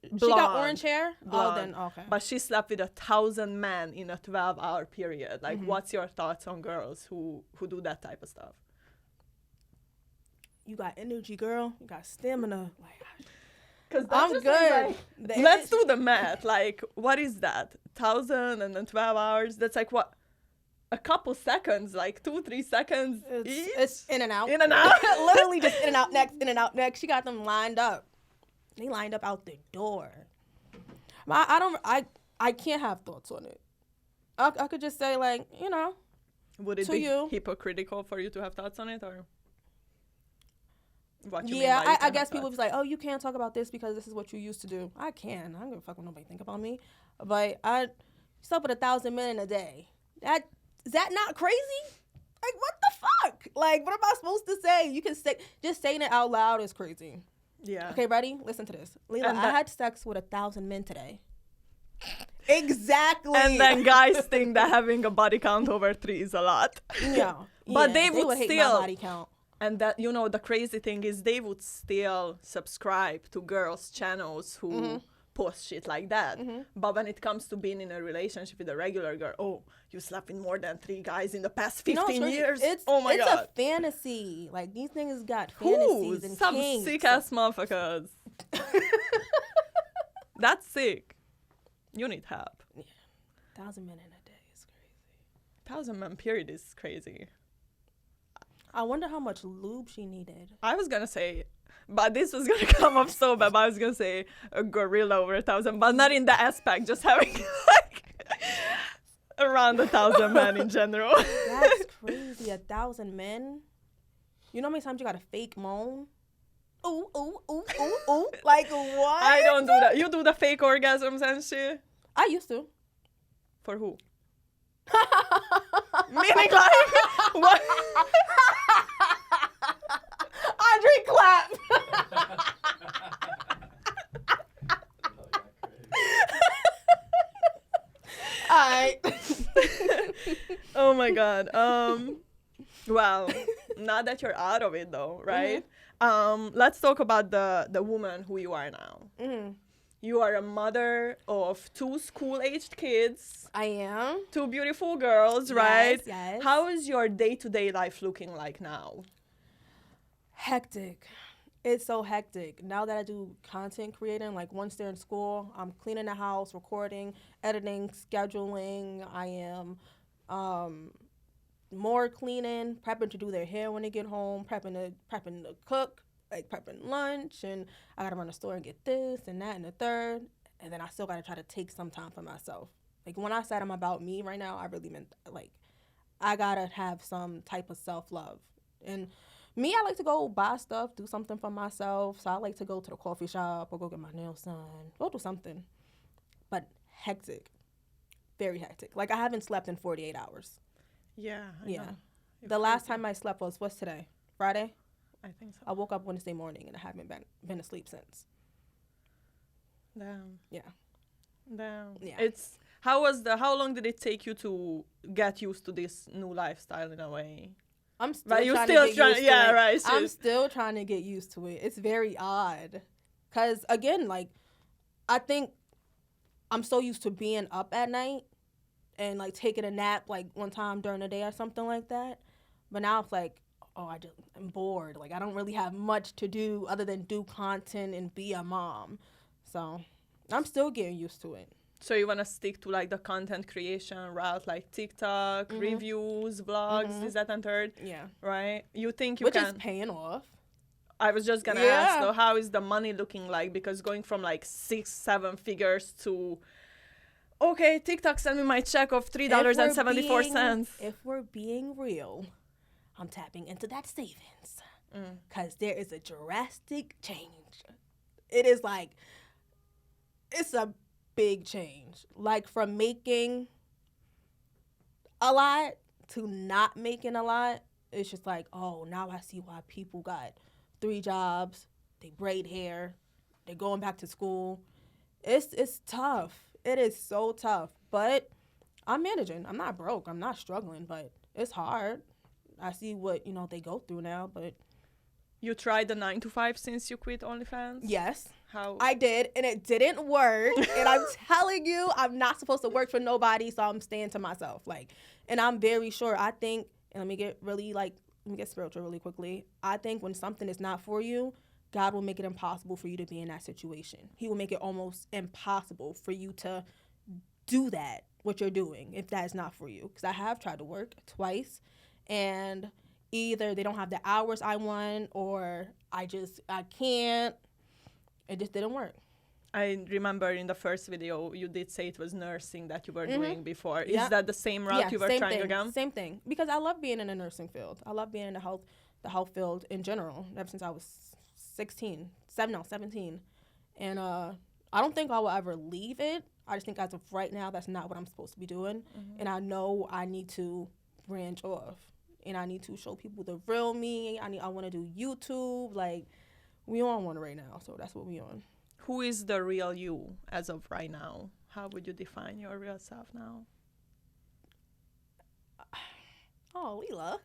Blonde, she got orange hair? Blonde. Oh, then, okay. But she slept with 1,000 men in a 12-hour period. Like, what's your thoughts on girls who do that type of stuff? You got energy, girl. You got stamina. Like, Because I'm good. Let's do the math. Like, what is that? 1,000 and then 12 hours. That's like what? A couple seconds, like 2-3 seconds. It's in and out. In and out. Literally just in and out next, in and out next. She got them lined up. They lined up out the door. I can't have thoughts on it. I could just say, like, you know. Would it be hypocritical for you to have thoughts on it, or what you mean by I guess people be like, oh, you can't talk about this because this is what you used to do. I can. I don't give a fuck what nobody think about me. But I slept with 1,000 men in a day. Is that not crazy? Like, what the fuck? Like, what am I supposed to say? You can say, just saying it out loud is crazy. Yeah. Okay, ready? Listen to this. Lila, I had sex with 1,000 men today. Exactly. And then guys think that having a body count over 3 is a lot. Yeah. But they would hate still my body count. And that, you know, the crazy thing is they would still subscribe to girls' channels who post shit like that. But when it comes to being in a relationship with a regular girl, oh, you slept with more than 3 guys in the past 15 years? Oh my God. It's a fantasy. Like, these niggas got fantasies and some kinks. sick-ass motherfuckers. That's sick. You need help. Yeah. 1,000 men in a day is crazy. 1,000 men period is crazy. I wonder how much lube she needed. I was gonna say, but this was gonna come up so bad. But I was gonna say a gorilla over 1,000, but not in the aspect. Just having like around 1,000 men in general. That's crazy. 1,000 men. You know how many times you got a fake moan? Ooh, ooh, ooh, ooh, ooh. Like, what? I don't do that. You do the fake orgasms and shit? I used to. For who? Meaning like, what? Andre clap. All right. Oh my God. Well, now that you're out of it though, right? Let's talk about the woman who you are now. You are a mother of 2 school-aged kids. I am. 2 beautiful girls, right? Yes. How is your day-to-day life looking like now? Hectic. It's so hectic. Now that I do content creating, like once they're in school, I'm cleaning the house, recording, editing, scheduling. I am more cleaning, prepping to do their hair when they get home, prepping to cook, like prepping lunch, and I gotta run the store and get this and that and the third, and then I still gotta try to take some time for myself. Like when I said I'm about me right now, I really meant like I gotta have some type of self-love. And me, I like to go buy stuff, do something for myself. So I like to go to the coffee shop or go get my nails done, go do something. But hectic, very hectic. Like I haven't slept in 48 hours. Yeah. I know. The last time I slept what's today? Friday? I think so. I woke up Wednesday morning and I haven't been asleep since. Damn. Yeah. Damn. Yeah. It's how long did it take you to get used to this new lifestyle in a way? I'm still trying to get used to it. Right. I'm still trying to get used to it. It's very odd. Cause again, like I think I'm so used to being up at night and like taking a nap like one time during the day or something like that. But now it's like, oh, I'm bored. Like I don't really have much to do other than do content and be a mom. So I'm still getting used to it. So you want to stick to like the content creation route, like TikTok, reviews, vlogs, this, that, and third? Yeah. Right? You think you Which can... is paying off. I was just going to ask, though, how is the money looking like? Because going from like 6-7 figures to, okay, TikTok send me my check of $3.74. If we're being real, I'm tapping into that savings. Because there is a drastic change. It is like, it's a big change. Like from making a lot to not making a lot, it's just like, oh, now I see why people got 3 jobs, they braid hair, they're going back to school. It's tough. It is so tough. But I'm managing. I'm not broke. I'm not struggling, but it's hard. I see what, they go through now, but... You tried the 9-to-5 since you quit OnlyFans? Yes. How? I did, and it didn't work. And I'm telling you, I'm not supposed to work for nobody, so I'm staying to myself. And I'm very sure, I think, and let me get spiritual really quickly. I think when something is not for you, God will make it impossible for you to be in that situation. He will make it almost impossible for you to do that, what you're doing, if that is not for you. Because I have tried to work twice, and either they don't have the hours I want, or I can't. It just didn't work. I remember in the first video you did say it was nursing that you were doing before. Yeah. Is that the same route you were trying again? Same thing. Because I love being in the nursing field. I love being in the health field in general, ever since I was 17. And I don't think I will ever leave it. I just think as of right now, that's not what I'm supposed to be doing. And I know I need to branch off. And I need to show people the real me. I want to do YouTube. Like, we on one right now, so that's what we on. Who is the real you as of right now? How would you define your real self now? Oh, Lilla.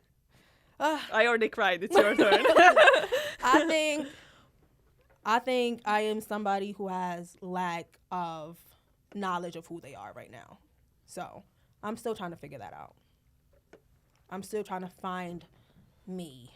I already cried. It's your turn. I think I am somebody who has lack of knowledge of who they are right now. So I'm still trying to figure that out. I'm still trying to find me.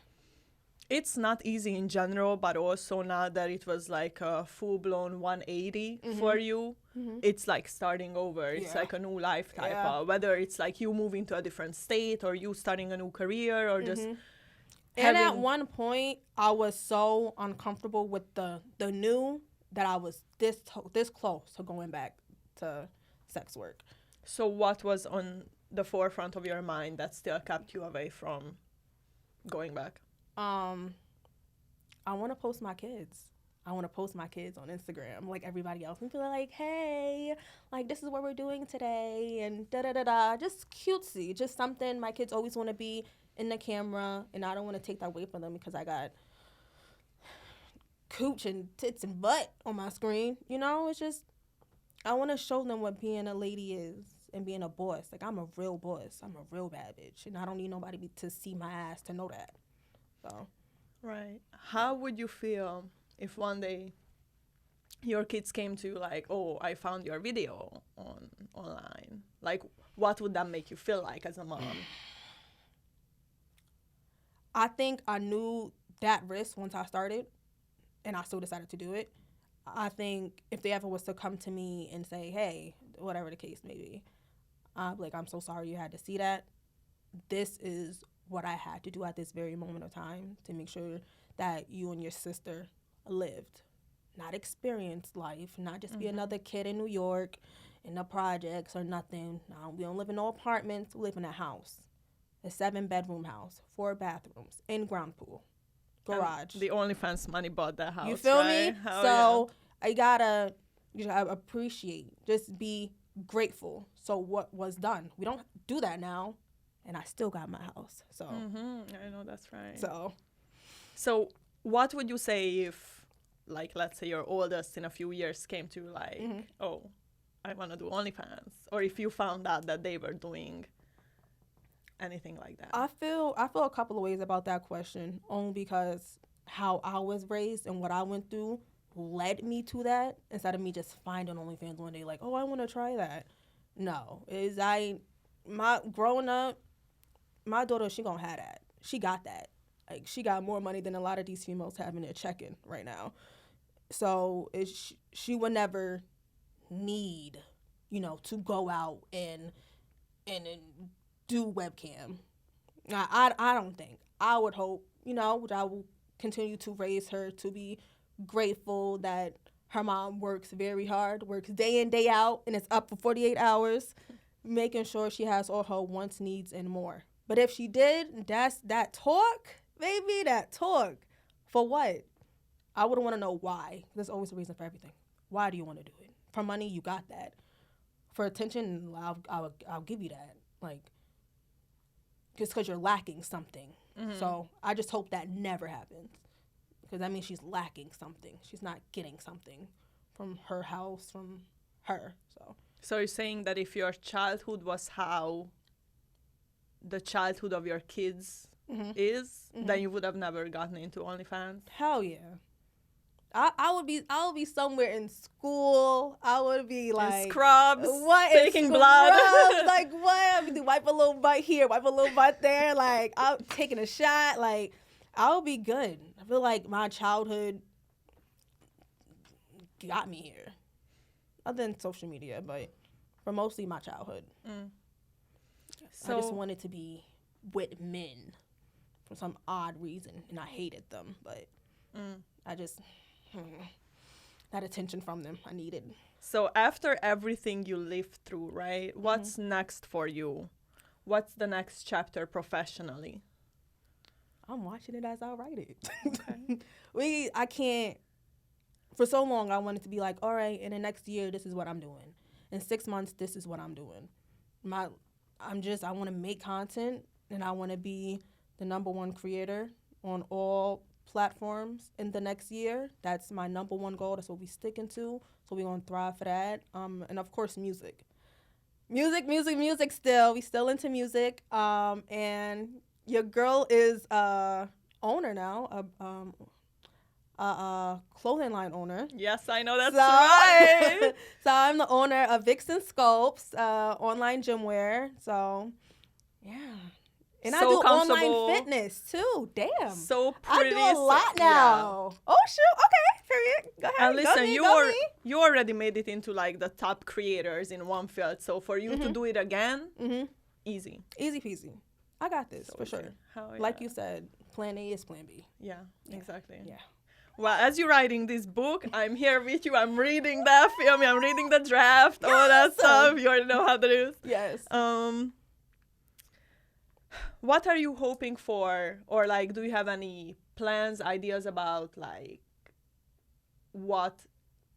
It's not easy in general, but also now that it was like a full-blown 180 for you, it's like starting over. It's like a new life type of, whether it's like you moving to a different state or you starting a new career or just And at one point, I was so uncomfortable with the new that I was this close to going back to sex work. So what was on the forefront of your mind that still kept you away from going back? I want to post my kids. I want to post my kids on Instagram like everybody else and feel like, hey, like this is what we're doing today and da-da-da-da. Just cutesy, just something my kids always want to be in the camera, and I don't want to take that away from them because I got cooch and tits and butt on my screen. You know, it's just, I want to show them what being a lady is and being a boss. Like, I'm a real boss. I'm a real bad bitch, and I don't need nobody to see my ass to know that. So, right. How would you feel if one day your kids came to you like, oh, I found your video online? Like, what would that make you feel like as a mom? I think I knew that risk once I started, and I still decided to do it. I think if they ever was to come to me and say, hey, whatever the case may be, I'm like, I'm so sorry you had to see that. This is what I had to do at this very moment of time to make sure that you and your sister lived, not experienced life, not just be another kid in New York in the projects or nothing. No, we don't live in no apartments. We live in a house, a 7-bedroom house, 4 bathrooms, in-ground pool, garage. And the OnlyFans money bought that house. You feel right? me? So you gotta appreciate, just be grateful. So what was done? We don't do that now. And I still got my house, so. I know, that's right. So what would you say if, like, let's say your oldest in a few years came to you like, oh, I want to do OnlyFans, or if you found out that they were doing anything like that? I feel a couple of ways about that question, only because how I was raised and what I went through led me to that, instead of me just finding OnlyFans one day like, oh, I want to try that. No, growing up, my daughter, she gonna have that. She got that. Like, she got more money than a lot of these females have in their check-in right now. So she would never need, to go out and do webcam. I don't think. I would hope, which I will continue to raise her to be grateful that her mom works very hard, works day in, day out, and is up for 48 hours, making sure she has all her wants, needs, and more. But if she did, that's that talk, baby, that talk. For what? I would want to know why. There's always a reason for everything. Why do you want to do it? For money, you got that. For attention, I'll give you that. Like, just because you're lacking something. So I just hope that never happens. Because that means she's lacking something. She's not getting something from her house, from her. So you're saying that if your childhood was how the childhood of your kids is, then you would have never gotten into OnlyFans? Hell yeah. I would be somewhere in school. I would be like in scrubs, taking scrubs? blood. Like what? I would wipe a little butt here, wipe a little butt there. Like I'm taking a shot. Like I'll be good. I feel like my childhood got me here. Other than social media, but for mostly my childhood. So I just wanted to be with men for some odd reason, and I hated them, but I just that attention from them I needed. So after everything you lived through, right? What's next for you? What's the next chapter professionally? I'm watching it as I write it. Okay. I can't. For so long, I wanted to be like, all right, in the next year, this is what I'm doing. In 6 months, this is what I'm doing. I want to make content, and I want to be the #1 creator on all platforms in the next year. That's my #1 goal. That's what we sticking to. So we're going to thrive for that. And of course, music. Music still. We still into music. And your girl is owner now, a clothing line owner. Yes, I know that's right. So I'm the owner of Vixen Sculpts, online gym wear. So, yeah. And So I do comfortable. online fitness, too. Damn. So I pretty. do a lot now. Oh, shoot. Okay. Period. Go ahead. And listen, go me. you already made it into like the top creators in one field. So for you to do it again, easy. Easy peasy. I got this, So for easy. sure. Hell Like yeah. you said, plan A is plan B. Yeah, exactly. Yeah. Well, as you're writing this book, I'm here with you. I'm reading that. Feel me? I'm reading the draft, all that stuff. You already know how that is. Yes. What are you hoping for, or like, do you have any plans, ideas about like what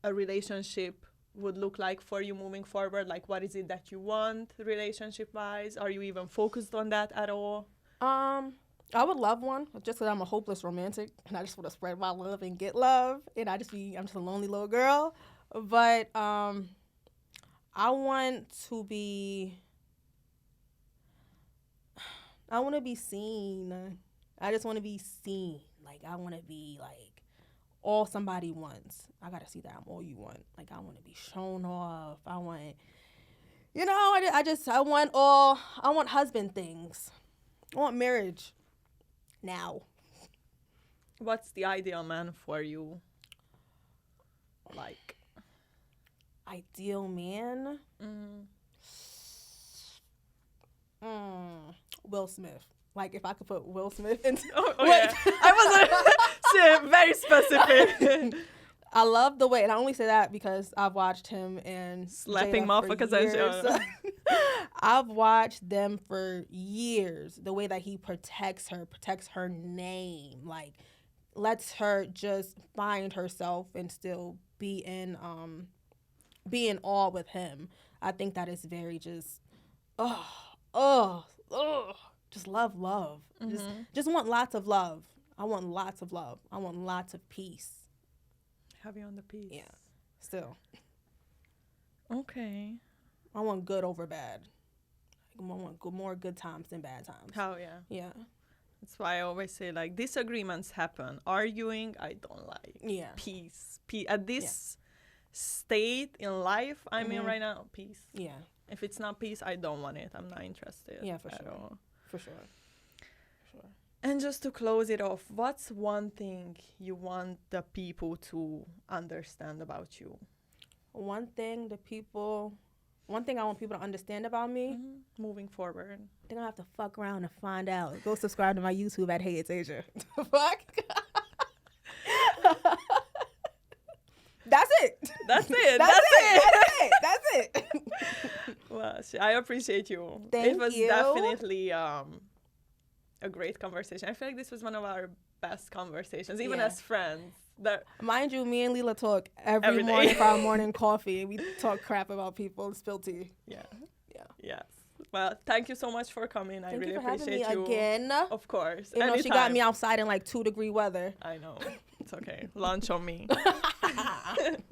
a relationship would look like for you moving forward? Like, what is it that you want relationship-wise? Are you even focused on that at all? I would love one, just because I'm a hopeless romantic, and I just want to spread my love and get love, and I'm just a lonely little girl. But I want to be seen. I just want to be seen. Like, I want to be like all somebody wants. I gotta see that I'm all you want. Like, I want to be shown off. I want, I want husband things. I want marriage. Now. What's the ideal man for you? Like, ideal man? Will Smith. Like, if I could put Will Smith into... yeah. I wasn't very specific. I love the way, and I only say that because I've watched him and slapping Jada motherfuckers for and years. I've watched them for years. The way that he protects her name, like lets her just find herself and still be in awe with him. I think that is very just just love. Just want lots of love. I want lots of love. I want lots of peace. Have you on the piece? Yeah, still. Okay. I want good over bad. I want more good times than bad times. How, yeah. Yeah. That's why I always say, like, disagreements happen. Arguing, I don't like. Yeah. Peace. At this state in life I'm in right now, peace. Yeah. If it's not peace, I don't want it. I'm not interested. Yeah, for at sure. all. For sure. And just to close it off, what's one thing you want the people to understand about you? One thing I want people to understand about me, Moving forward. they're going to have to fuck around and find out. Go subscribe to my YouTube at Hey It's Asia. Fuck. That's it. That's it. That's it. Well, I appreciate you. Thank it was you. definitely a great conversation. I feel like this was one of our best conversations, even as friends. Mind you, me and Lilla talk every day. morning for our morning coffee. We talk crap about people and spill tea. Yeah. Yes. Well, thank you so much for coming. I really appreciate having you. me again. Of course. Even though she got me outside in like 2-degree weather. I know. It's okay. Lunch on me.